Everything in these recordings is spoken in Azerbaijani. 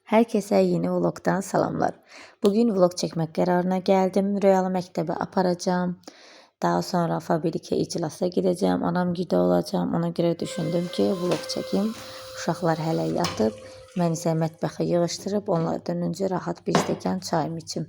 Herkese yeni vlogdan salamlar. Bugün vlog çekmek kararına geldim. Rüyalı məktəbə aparacağım. Daha sonra fabrike iclasa gideceğim. Anam gide olacağım. Ona göre düşündüm ki vlog çekim. Uşaqlar hələ yatıb. Mən isə mətbəxi yığışdırıb onlardan öncə rahat bir stəkan çayım içim.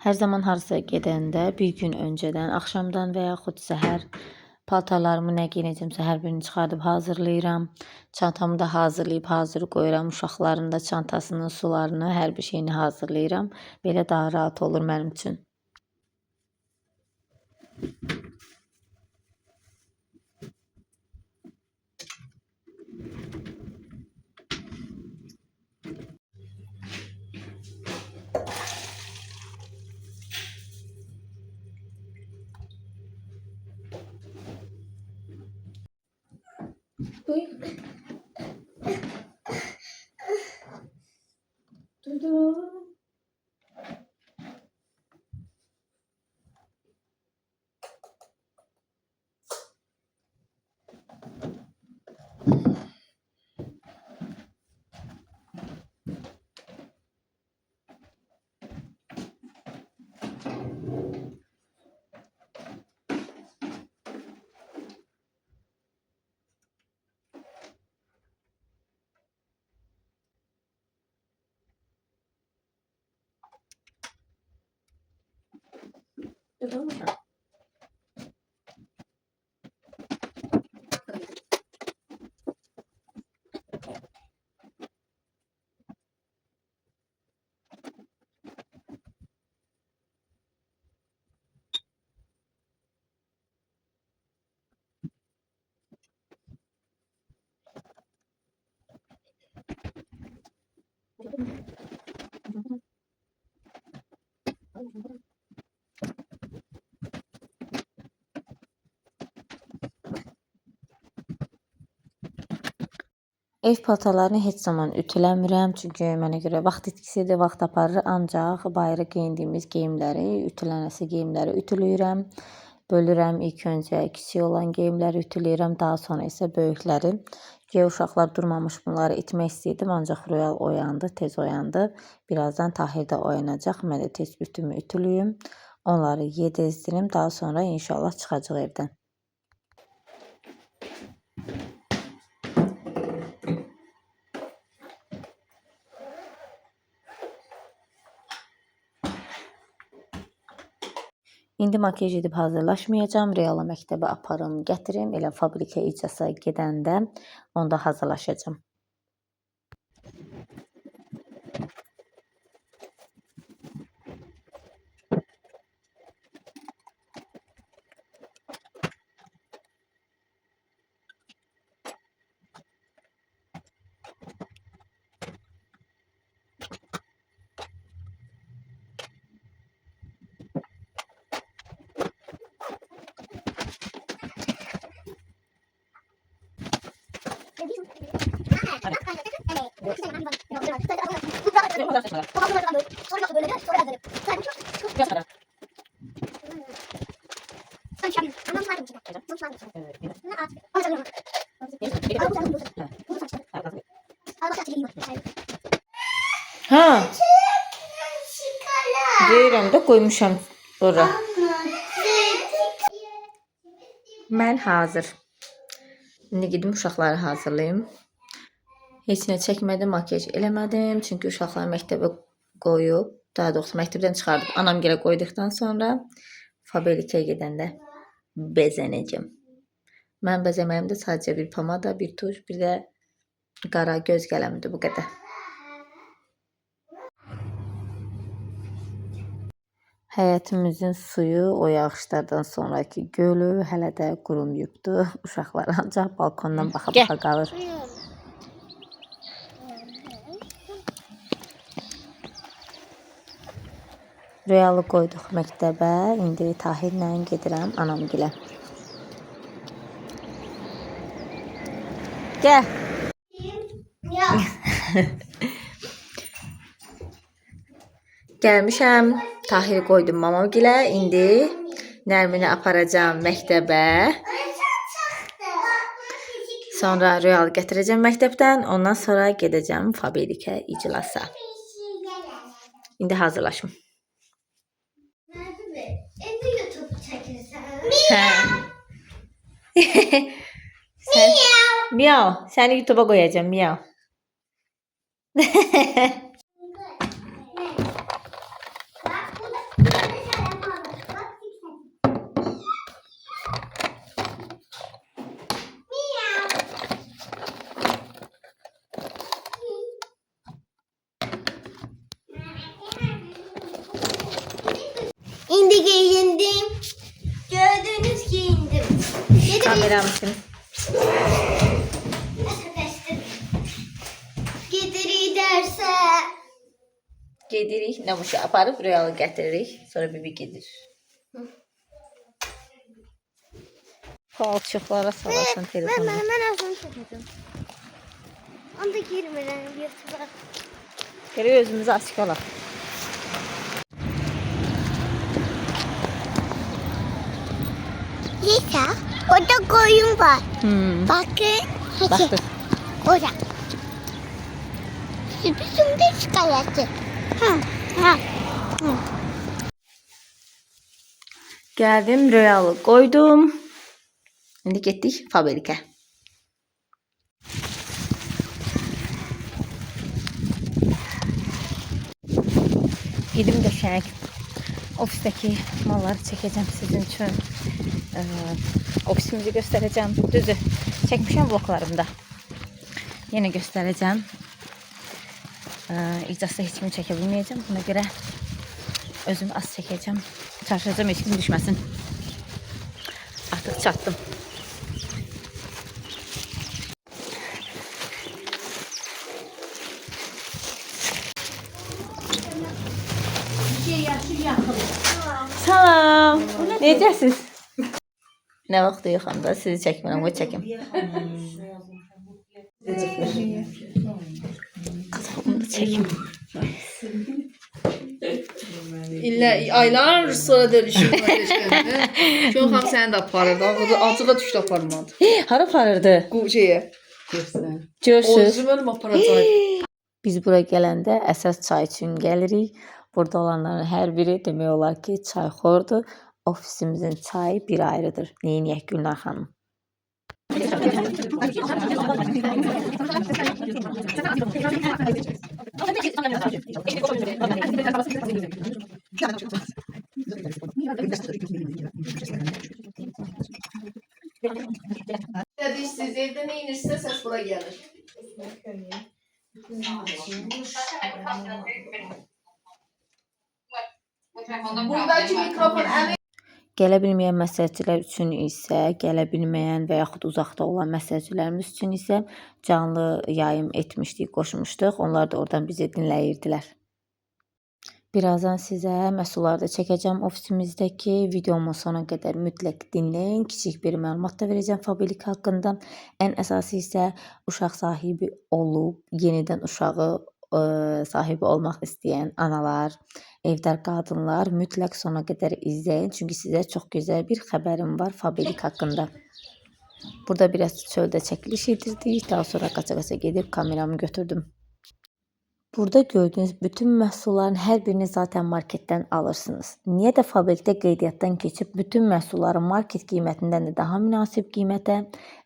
Hər zaman harasa gedəndə bir gün öncədən, axşamdan və yaxud səhər paltarlarımı nə geyinəcəmsə hər birini çıxardıb hazırlayıram. Çantamı da hazırlayıb hazır qoyuram. Uşaqların da çantasını, sularını, hər bir şeyini hazırlayıram. Belə daha rahat olur mənim üçün. Duydum. Duydum. Ev paltarlarını heç zaman ütüləmirəm, çünki mənə görə vaxt itkisidir, vaxt aparır. Ancaq bayırı geyindiyimiz geyimləri, ütülənəsi geyimləri ütüləyirəm. Bölürəm, ilk öncə kiçik olan geyimləri ütüləyirəm, daha sonra isə böyükləri. Güya uşaqlar durmamış bunları itmək istəyirdim, ancaq Royal oyandı, tez oyandı. Birazdan Tahir də oyanacaq, mən də tez ütümü ütülüyüm. Onları yedizdirim, daha sonra inşallah çıxacaq evdən. İndi makyaj edib hazırlaşmayacağım. Reala məktəbə aparım, gətirim. Elə fabrikə iclasa gedəndə onda hazırlaşacağım. Ha, deyirəm də qoymuşam ora. Mən hazır. İndi gedim uşaqları hazırlayım. Heç nə çəkmədim, makyaj eləmədim. Çünki uşaqları məktəbə qoyub, daha doğrusu məktəbdən çıxardıb anam gilə qoyduqdan sonra Faberliyə gedəndə bəzənəcəm. Mən bəzəməyim də sadəcə bir pomada, bir tuş, bir də qara göz qələmidir, bu qədər. Həyətimizin suyu o yağışlardan sonraki gölü hələ də qurumayıbdı. Uşaqlar ancaq balkondan baxa-baxa qalır. Rüyalı qoyduq məktəbə. İndi Tahirlə gedirəm anamgilə. Gəl. Gəlmişəm. Tahiri qoydum mamamgilə. İndi Nərmini aparacağım məktəbə. Sonra Rüyalı gətirəcəm məktəbdən. Ondan sonra gedəcəm Faberliyə iclasa. İndi hazırlaşım. Miyav. Səni YouTube'a koyacağım miyav. İndi giyindim. Gördüğünüz giyindim. Kameramsın. Gidiri derse. Gedirik. Namışı aparıb Rüyalı gətiririk. Sonra bibi gedir. Palçıqlara salarsan telefonu. Ben ağzını çekeceğim. Onu da girmeden YouTube'a. Gerek özümüzü açıq alaq. Lisa, orada koyun var. Bakın. Baxdıq. Orada. Sürprizim de çıkarttı. Ha. Gəldim, Rüyalı qoydum. İndi getdik Faberliyə. Gedim qəşəng. Ofistəki malları çəkəcəm sizin üçün. Ofisimizi göstərəcəm. Düzü, çəkmişəm vloglarımda. Yenə göstərəcəm. İcazda heç kimi çəkə bilməyəcəm. Buna görə özüm az çəkəcəm. Çalışacağım, heç kim düşməsin. Artıq çatdım. Salam. Necəsiz? Nə vaxt yoxanda sizi çəkmirəm, qoy çəkim. Qazağımı da çəkim. Aylar sonra dönüşüm kardeşlerine. Şu an seni de aparırdı. Acığa düştü aparmadı. Hara aparırdı? Bu şeye. Görürsüz. Özüm ölüm aparacaq. Biz bura gələndə əsas çay üçün gəlirik. Burada olanların hər biri demək olar ki, çayxordur. Ofisimizin çayı bir ayrıdır. Neyniyək Gülnar xanım? Dedi siz evde ne inirse ses buraya gelir. Buradaki mikrofon əli. Gələ bilməyən məsəlçilər üçün isə, gələ bilməyən və yaxud uzaqda olan məsəlçilərimiz üçün isə canlı yayım etmişdik, qoşmuşduq. Onlar da oradan bizi dinləyirdilər. Birazdan sizə məhsulları da çəkəcəm ofisimizdəki. Videomun sona qədər mütləq dinləyin. Kiçik bir məlumat da verəcəm Faberliyə haqqında. Ən əsası isə uşaq sahibi olub, yenidən uşağı sahibi olmaq istəyən analar, evdar qadınlar mütləq sona qədər izləyin. Çünki sizə çox gözəl bir xəbərim var Faberliyə haqqında. Burada biraz çöldə çəkiliş edirdik. Daha sonra qaça-qaça gedib kameramı götürdüm. Burada gördüğünüz bütün məhsulların hər birini zaten marketdən alırsınız. Niyə də fabrikdə qeydiyyatdan keçib bütün məhsulları market qiymətindən də daha münasib qiymətə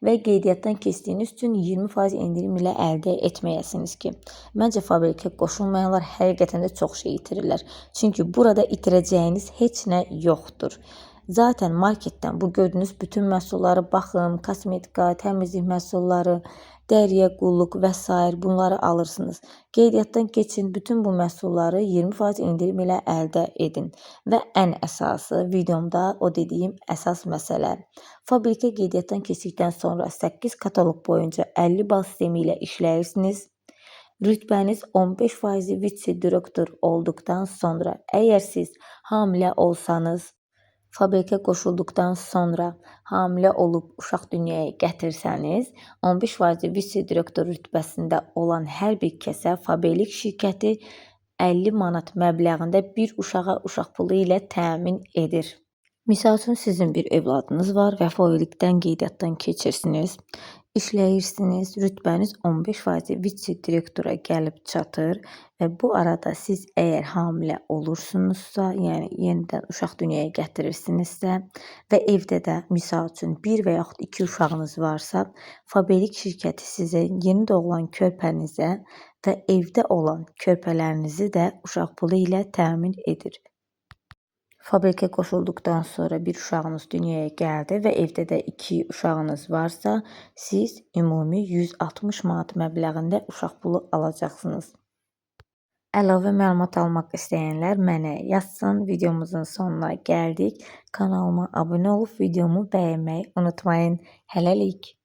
və qeydiyyatdan keçdiyiniz üçün 20% endirim ilə əldə etməyəsiniz ki, məncə fabrikə qoşulmayanlar həqiqətən də çox şey itirirlər. Çünki burada itirəcəyiniz heç nə yoxdur. Zaten marketdən bu gördüyünüz bütün məhsulları baxım, kosmetika, təmizlik məhsulları, dəriyə, qulluq və s. bunları alırsınız. Qeydiyyatdan keçin, bütün bu məhsulları 20% endirim ilə əldə edin. Və ən əsası videomda o dediyim əsas məsələ. Fabrikə qeydiyyatdan keçdikdən sonra 8 kataloq boyunca 50 bal sistemi ilə işləyirsiniz. Rütbəniz 15% vitse-direktor olduqdan sonra, əgər siz hamilə olsanız, fabrikə qoşulduqdan sonra hamilə olub uşaq dünyaya gətirsəniz, 15% vitse-direktor rütbəsində olan hər bir kəsə fabrik şirkəti 50 manat məbləğində bir uşağa uşaq pulu ilə təmin edir. Misal üçün sizin bir övladınız var və fabrikdən qeydiyyatdan keçirsiniz, işləyirsiniz, rütbəniz 15% vitse-direktora gəlib çatır və bu arada siz əgər hamilə olursunuzsa, yəni yenidən uşaq dünyaya gətirirsinizsə və evdə də misal üçün 1 və yaxud 2 uşağınız varsa, fabrik şirkəti sizə yeni doğulan körpənizə və evdə olan körpələrinizi də uşaq pulu ilə təmin edir. Fabrikə qoşulduqdan sonra bir uşağınız dünyaya gəldi və evdə də 2 uşağınız varsa, siz ümumi 160 manat məbləğində uşaq pulu alacaqsınız. Əlavə məlumat almaq istəyənlər mənə yazsın. Videomuzun sonuna gəldik. Kanalıma abunə olub videomu bəyənməyi unutmayın. Hələlik.